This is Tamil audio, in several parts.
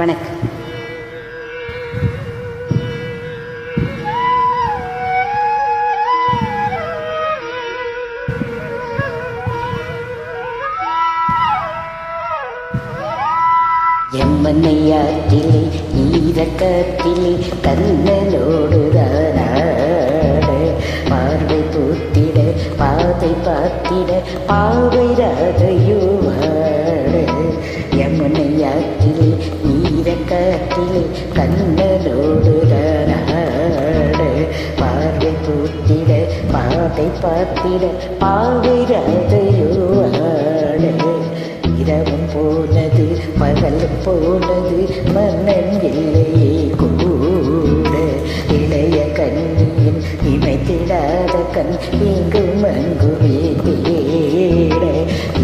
வணக்கம். எம்மனையாற்றிலே ஈரக்காற்றிலே கண்ணலோடுதானாட பார்வை பூத்திட பாதை பார்த்திட பாவை ராதையுவாட எம்மனையாற்றிலே ஈரக்காற்றிலே கண்ணலோடுதானாட பார்வை பூத்திட பாதை பார்த்திட பாவை ராதையுவாட இரவும் போனது பகலும் போனது மன்னன் இல்லையே கூட இளைய கண்ணியின் இமைத்திடாத கண் இங்கும் அங்குமே தேட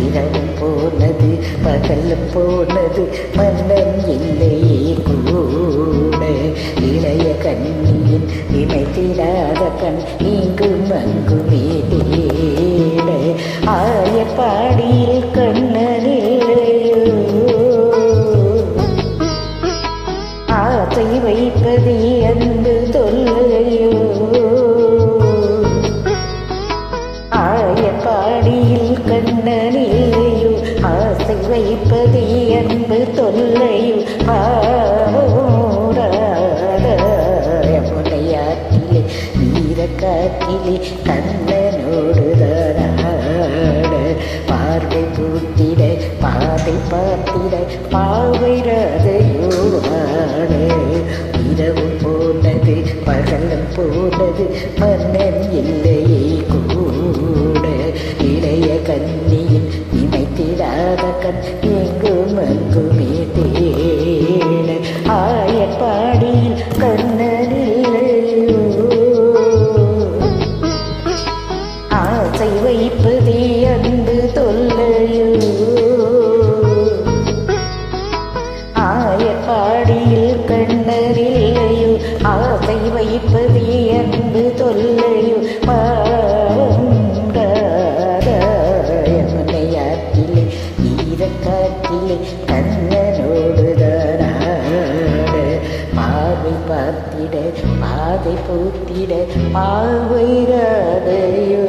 இரவும் போனது பகலும் போனது மன்னன் இல்லையே கூட இளைய கண்ணியின் இமைத்திடாத கண் இங்கும் அங்குமே தேட ஆயப்பாடியில் கண்ணனே ஆசை வைப்பதே அன்பு தொல்லையோ ஆயப்பாடியில் கண்ணனில்லையோ ஆசை வைப்பதே அன்பு தொல்லையோ முனையாற்றிலே ஈரக்காற்றிலே கண்ணனோடுதானாட பார்வை பூத்திட பாதை பார்த்திட பாவை ராதையோட இரவும் போனது பகலும் போனது மன்னன் இல்லையே கூட இளைய கண்ணியின் இமைத்திடாத கண் எங்கும் அங்குமே தேட ஆயப்பாடியில் கண்ணனில்லையோ ஆசை வைப்பதே அன்பு தொல்லையோ ஆயப்பாடியில் கண்ணரில்லையோ ஆசை வைப்பதே அன்பு தொல்லையோ மனையாற்றிலே ஈரக்காற்றிலே கண்ணனோடுதானாட பார்வை பார்த்திட பாதை பூத்திட பாவை ராதையோ